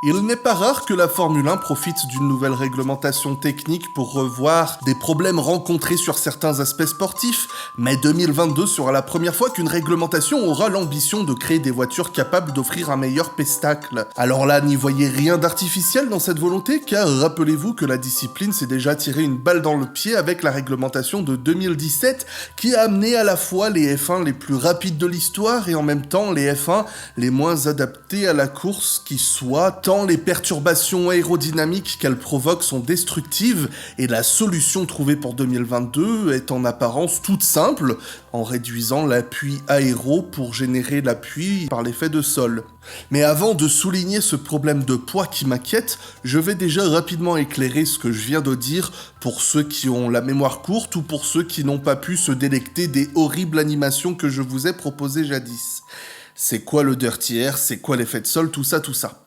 Il n'est pas rare que la Formule 1 profite d'une nouvelle réglementation technique pour revoir des problèmes rencontrés sur certains aspects sportifs, mais 2022 sera la première fois qu'une réglementation aura l'ambition de créer des voitures capables d'offrir un meilleur pestacle. Alors là, n'y voyez rien d'artificiel dans cette volonté, car rappelez-vous que la discipline s'est déjà tiré une balle dans le pied avec la réglementation de 2017, qui a amené à la fois les F1 les plus rapides de l'histoire et en même temps les F1 les moins adaptés à la course qui soient, tant les perturbations aérodynamiques qu'elle provoque sont destructives, et la solution trouvée pour 2022 est en apparence toute simple, en réduisant l'appui aéro pour générer l'appui par l'effet de sol. Mais avant de souligner ce problème de poids qui m'inquiète, je vais déjà rapidement éclairer ce que je viens de dire pour ceux qui ont la mémoire courte ou pour ceux qui n'ont pas pu se délecter des horribles animations que je vous ai proposées jadis. C'est quoi le dirty air, c'est quoi l'effet de sol, tout ça.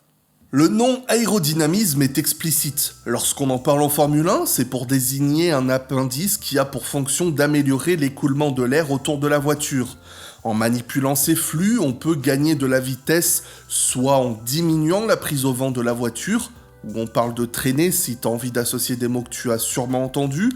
Le nom aérodynamisme est explicite. Lorsqu'on en parle en Formule 1, c'est pour désigner un appendice qui a pour fonction d'améliorer l'écoulement de l'air autour de la voiture. En manipulant ces flux, on peut gagner de la vitesse, soit en diminuant la prise au vent de la voiture, où on parle de traîner si tu as envie d'associer des mots que tu as sûrement entendus.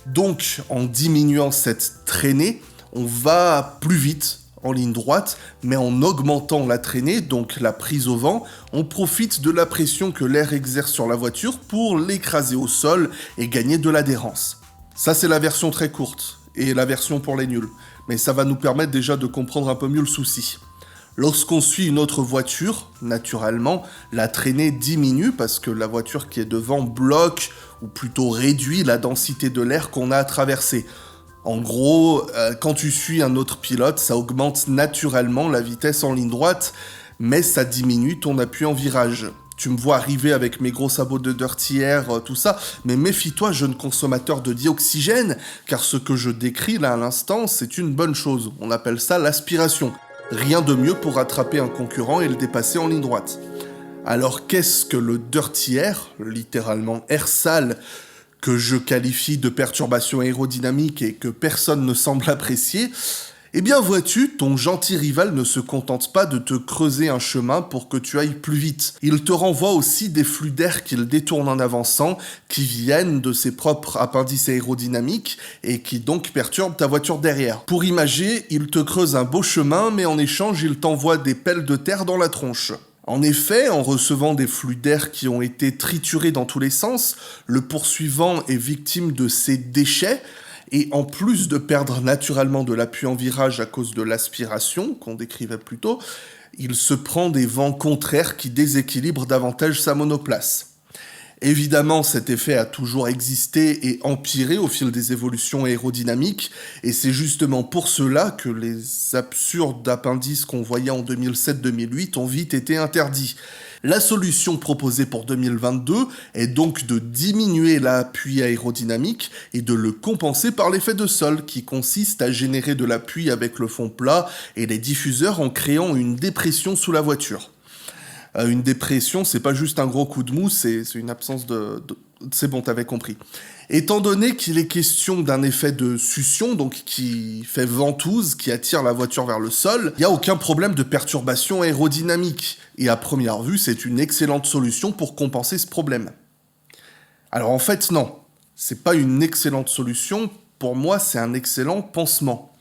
Donc, en diminuant cette traînée, on va plus vite, en ligne droite, mais en augmentant la traînée, donc la prise au vent, on profite de la pression que l'air exerce sur la voiture pour l'écraser au sol et gagner de l'adhérence. Ça, c'est la version très courte, et la version pour les nuls, mais ça va nous permettre déjà de comprendre un peu mieux le souci. Lorsqu'on suit une autre voiture, naturellement, la traînée diminue parce que la voiture qui est devant bloque, ou plutôt réduit la densité de l'air qu'on a à traverser. En gros, quand tu suis un autre pilote, ça augmente naturellement la vitesse en ligne droite, mais ça diminue ton appui en virage. Tu me vois arriver avec mes gros sabots de dirty air, tout ça, mais méfie-toi, jeune consommateur de dioxygène, car ce que je décris là à l'instant, c'est une bonne chose. On appelle ça l'aspiration. Rien de mieux pour attraper un concurrent et le dépasser en ligne droite. Alors qu'est-ce que le dirty air, littéralement air sale, que je qualifie de perturbation aérodynamique et que personne ne semble apprécier, eh bien vois-tu, ton gentil rival ne se contente pas de te creuser un chemin pour que tu ailles plus vite. Il te renvoie aussi des flux d'air qu'il détourne en avançant, qui viennent de ses propres appendices aérodynamiques et qui donc perturbent ta voiture derrière. Pour imager, il te creuse un beau chemin, mais en échange, il t'envoie des pelles de terre dans la tronche. En effet, en recevant des flux d'air qui ont été triturés dans tous les sens, le poursuivant est victime de ces déchets, et en plus de perdre naturellement de l'appui en virage à cause de l'aspiration, qu'on décrivait plus tôt, il se prend des vents contraires qui déséquilibrent davantage sa monoplace. Évidemment, cet effet a toujours existé et empiré au fil des évolutions aérodynamiques, et c'est justement pour cela que les absurdes appendices qu'on voyait en 2007-2008 ont vite été interdits. La solution proposée pour 2022 est donc de diminuer l'appui aérodynamique et de le compenser par l'effet de sol, qui consiste à générer de l'appui avec le fond plat et les diffuseurs en créant une dépression sous la voiture. Une dépression, c'est pas juste un gros coup de mou, c'est une absence de... C'est bon, t'avais compris. Étant donné qu'il est question d'un effet de succion, donc qui fait ventouse, qui attire la voiture vers le sol, il n'y a aucun problème de perturbation aérodynamique. Et à première vue, c'est une excellente solution pour compenser ce problème. Alors en fait, non. C'est pas une excellente solution. Pour moi, c'est un excellent pansement.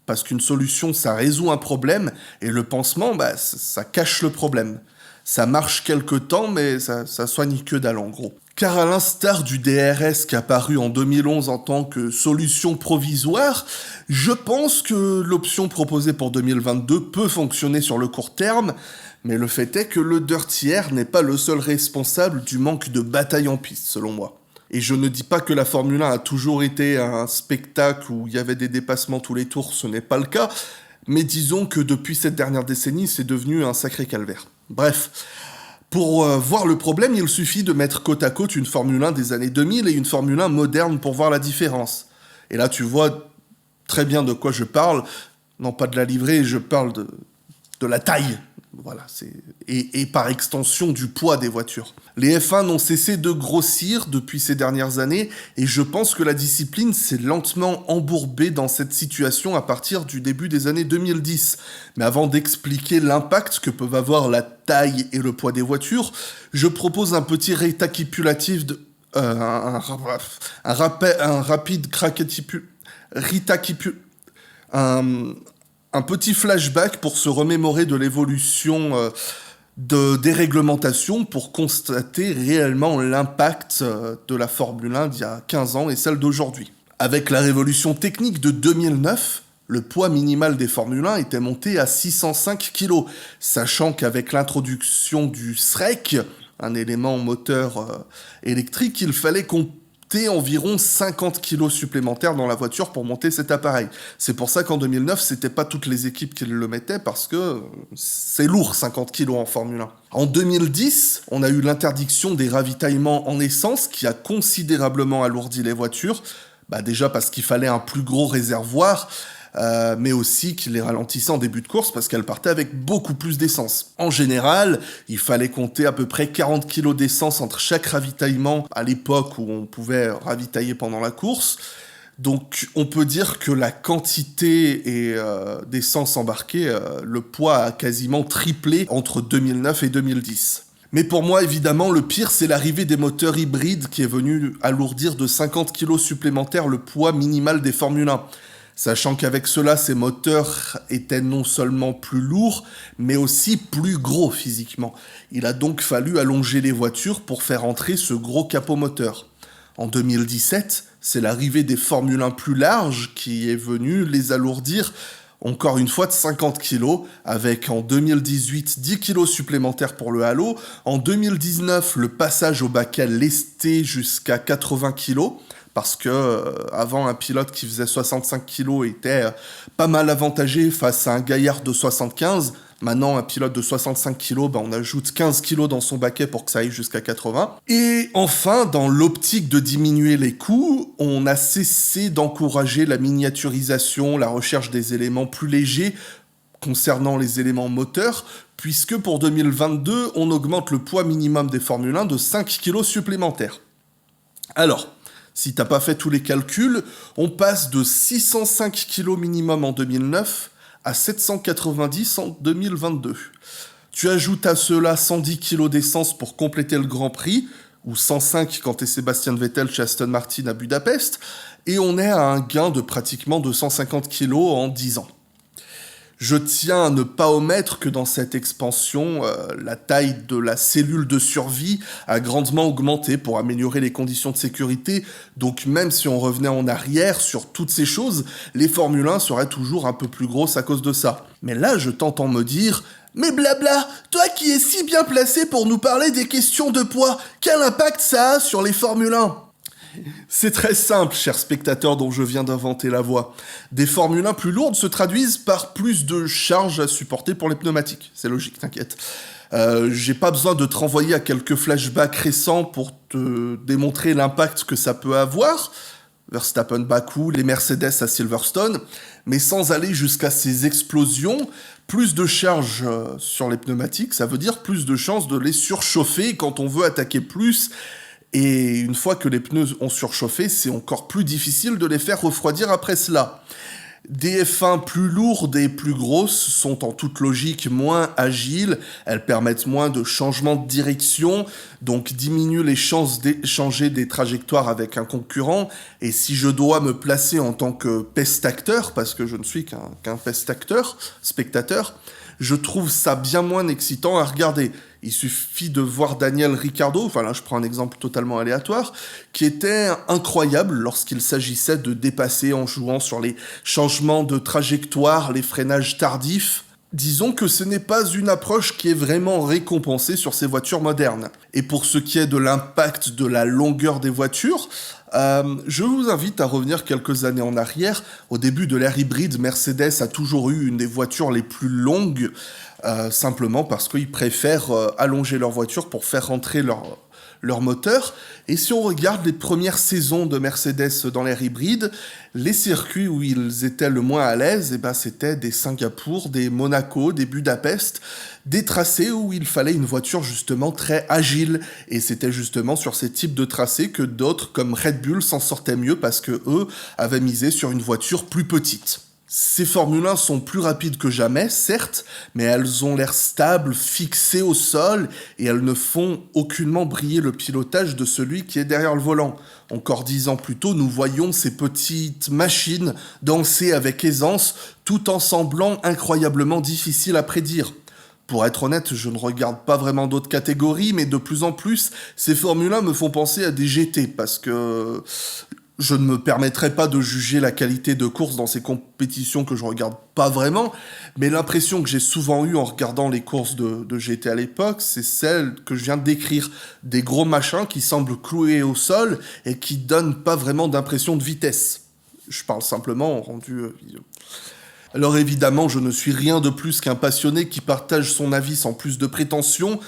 Parce qu'une solution, ça résout un problème, et le pansement, ça cache le problème. Ça marche quelque temps, mais ça soigne que dalle en gros. Car à l'instar du DRS qui est apparu en 2011 en tant que solution provisoire, je pense que l'option proposée pour 2022 peut fonctionner sur le court terme, mais le fait est que le dirty air n'est pas le seul responsable du manque de bataille en piste, selon moi. Et je ne dis pas que la Formule 1 a toujours été un spectacle où il y avait des dépassements tous les tours, ce n'est pas le cas, mais disons que depuis cette dernière décennie, c'est devenu un sacré calvaire. Bref, pour voir le problème, il suffit de mettre côte à côte une Formule 1 des années 2000 et une Formule 1 moderne pour voir la différence. Et là, tu vois très bien de quoi je parle. Non, pas de la livrée, je parle de la taille. Voilà, et par extension du poids des voitures. Les F1 n'ont cessé de grossir depuis ces dernières années et je pense que la discipline s'est lentement embourbée dans cette situation à partir du début des années 2010. Mais avant d'expliquer l'impact que peuvent avoir la taille et le poids des voitures, je propose un petit récapitulatif de... un rapide un petit flashback pour se remémorer de l'évolution des réglementations pour constater réellement l'impact de la Formule 1 d'il y a 15 ans et celle d'aujourd'hui. Avec la révolution technique de 2009, le poids minimal des Formule 1 était monté à 605 kg, sachant qu'avec l'introduction du SREC, un élément moteur électrique, il fallait compter environ 50 kilos supplémentaires dans la voiture pour monter cet appareil. C'est pour ça qu'en 2009, c'était pas toutes les équipes qui le mettaient parce que c'est lourd 50 kilos en Formule 1. En 2010, on a eu l'interdiction des ravitaillements en essence qui a considérablement alourdi les voitures. Déjà parce qu'il fallait un plus gros réservoir, mais aussi qu'il les ralentissait en début de course parce qu'elles partaient avec beaucoup plus d'essence. En général, il fallait compter à peu près 40 kg d'essence entre chaque ravitaillement à l'époque où on pouvait ravitailler pendant la course. Donc on peut dire que la quantité d'essence embarquée, le poids a quasiment triplé entre 2009 et 2010. Mais pour moi, évidemment, le pire, c'est l'arrivée des moteurs hybrides qui est venu alourdir de 50 kg supplémentaires le poids minimal des Formule 1. Sachant qu'avec cela, ces moteurs étaient non seulement plus lourds, mais aussi plus gros physiquement. Il a donc fallu allonger les voitures pour faire entrer ce gros capot moteur. En 2017, c'est l'arrivée des Formule 1 plus larges qui est venue les alourdir encore une fois de 50 kg, avec en 2018 10 kg supplémentaires pour le halo, en 2019 le passage au baquet lesté jusqu'à 80 kg, parce que avant un pilote qui faisait 65 kg était pas mal avantagé face à un gaillard de 75. Maintenant, un pilote de 65 kg, on ajoute 15 kg dans son baquet pour que ça aille jusqu'à 80. Et enfin, dans l'optique de diminuer les coûts, on a cessé d'encourager la miniaturisation, la recherche des éléments plus légers concernant les éléments moteurs, puisque pour 2022, on augmente le poids minimum des Formule 1 de 5 kg supplémentaires. Alors, si t'as pas fait tous les calculs, on passe de 605 kg minimum en 2009 à 790 en 2022. Tu ajoutes à cela 110 kg d'essence pour compléter le Grand Prix, ou 105 quand t'es Sébastien Vettel chez Aston Martin à Budapest, et on est à un gain de pratiquement 250 kg en 10 ans. Je tiens à ne pas omettre que dans cette expansion, la taille de la cellule de survie a grandement augmenté pour améliorer les conditions de sécurité, donc même si on revenait en arrière sur toutes ces choses, les Formule 1 seraient toujours un peu plus grosses à cause de ça. Mais là, je t'entends me dire « Mais blabla, toi qui es si bien placé pour nous parler des questions de poids, quel impact ça a sur les Formule 1 ?» C'est très simple, chers spectateurs dont je viens d'inventer la voix. Des Formule 1 plus lourdes se traduisent par plus de charges à supporter pour les pneumatiques. C'est logique, t'inquiète. J'ai pas besoin de te renvoyer à quelques flashbacks récents pour te démontrer l'impact que ça peut avoir. Verstappen Bakou, les Mercedes à Silverstone, mais sans aller jusqu'à ces explosions, plus de charge sur les pneumatiques, ça veut dire plus de chances de les surchauffer quand on veut attaquer plus. Et une fois que les pneus ont surchauffé, c'est encore plus difficile de les faire refroidir après cela. Des F1 plus lourdes et plus grosses sont en toute logique moins agiles, elles permettent moins de changements de direction, donc diminuent les chances d'échanger des trajectoires avec un concurrent, et si je dois me placer en tant que pestacteur, parce que je ne suis qu'un pestacteur, spectateur, je trouve ça bien moins excitant à regarder. Il suffit de voir Daniel Ricciardo, enfin là je prends un exemple totalement aléatoire, qui était incroyable lorsqu'il s'agissait de dépasser en jouant sur les changements de trajectoire, les freinages tardifs. Disons que ce n'est pas une approche qui est vraiment récompensée sur ces voitures modernes. Et pour ce qui est de l'impact de la longueur des voitures, je vous invite à revenir quelques années en arrière. Au début de l'ère hybride, Mercedes a toujours eu une des voitures les plus longues simplement parce qu'ils préfèrent allonger leur voiture pour faire rentrer leur moteur. Et si on regarde les premières saisons de Mercedes dans l'ère hybride, les circuits où ils étaient le moins à l'aise, c'était des Singapour, des Monaco, des Budapest, des tracés où il fallait une voiture justement très agile. Et c'était justement sur ces types de tracés que d'autres, comme Red Bull, s'en sortaient mieux parce que eux avaient misé sur une voiture plus petite. Ces Formule 1 sont plus rapides que jamais, certes, mais elles ont l'air stables, fixées au sol, et elles ne font aucunement briller le pilotage de celui qui est derrière le volant. Encore 10 ans plus tôt, nous voyions ces petites machines danser avec aisance, tout en semblant incroyablement difficiles à prédire. Pour être honnête, je ne regarde pas vraiment d'autres catégories, mais de plus en plus, ces Formule 1 me font penser à des GT, parce que je ne me permettrai pas de juger la qualité de course dans ces compétitions que je regarde pas vraiment, mais l'impression que j'ai souvent eue en regardant les courses de GT à l'époque, c'est celle que je viens de décrire. Des gros machins qui semblent cloués au sol et qui donnent pas vraiment d'impression de vitesse. Je parle simplement en rendu vidéo. Alors évidemment, je ne suis rien de plus qu'un passionné qui partage son avis sans plus de prétention,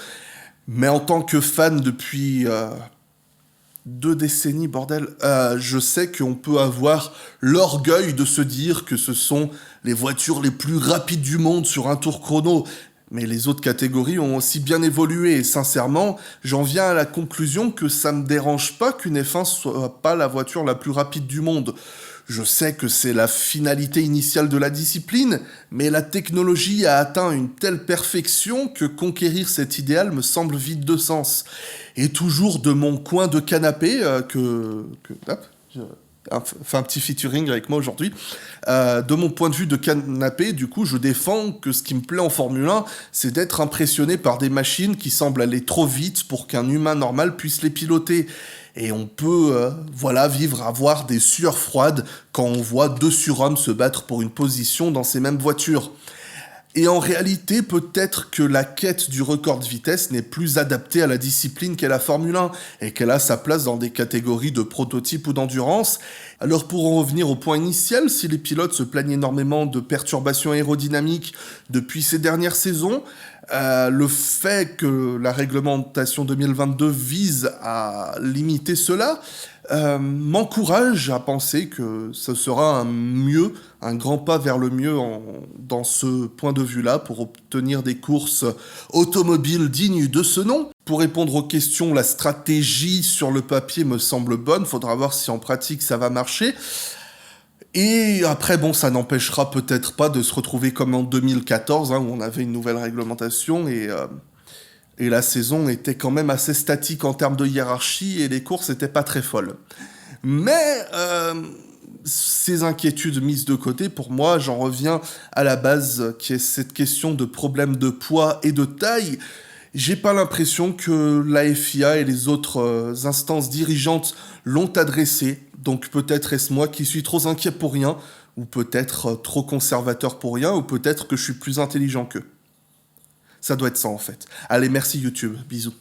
mais en tant que fan depuis 2 décennies, bordel, je sais qu'on peut avoir l'orgueil de se dire que ce sont les voitures les plus rapides du monde sur un tour chrono. Mais les autres catégories ont aussi bien évolué et sincèrement, j'en viens à la conclusion que ça me dérange pas qu'une F1 soit pas la voiture la plus rapide du monde. Je sais que c'est la finalité initiale de la discipline, mais la technologie a atteint une telle perfection que conquérir cet idéal me semble vide de sens. Et toujours de mon coin de canapé, fait un petit featuring avec moi aujourd'hui. De mon point de vue de canapé, du coup, je défends que ce qui me plaît en Formule 1, c'est d'être impressionné par des machines qui semblent aller trop vite pour qu'un humain normal puisse les piloter. Et on peut, avoir des sueurs froides quand on voit 2 surhommes se battre pour une position dans ces mêmes voitures. Et en réalité, peut-être que la quête du record de vitesse n'est plus adaptée à la discipline qu'est la Formule 1, et qu'elle a sa place dans des catégories de prototype ou d'endurance. Alors pour en revenir au point initial, si les pilotes se plaignent énormément de perturbations aérodynamiques depuis ces dernières saisons, le fait que la réglementation 2022 vise à limiter cela m'encourage à penser que ce sera un grand pas vers le mieux dans ce point de vue-là pour obtenir des courses automobiles dignes de ce nom. Pour répondre aux questions, la stratégie sur le papier me semble bonne, faudra voir si en pratique ça va marcher. Et après, ça n'empêchera peut-être pas de se retrouver comme en 2014, où on avait une nouvelle réglementation et la saison était quand même assez statique en termes de hiérarchie et les courses n'étaient pas très folles. Mais ces inquiétudes mises de côté, pour moi, j'en reviens à la base, qui est cette question de problème de poids et de taille. J'ai pas l'impression que la FIA et les autres instances dirigeantes l'ont adressé, donc peut-être est-ce moi qui suis trop inquiet pour rien, ou peut-être trop conservateur pour rien, ou peut-être que je suis plus intelligent qu'eux. Ça doit être ça en fait. Allez, merci YouTube, bisous.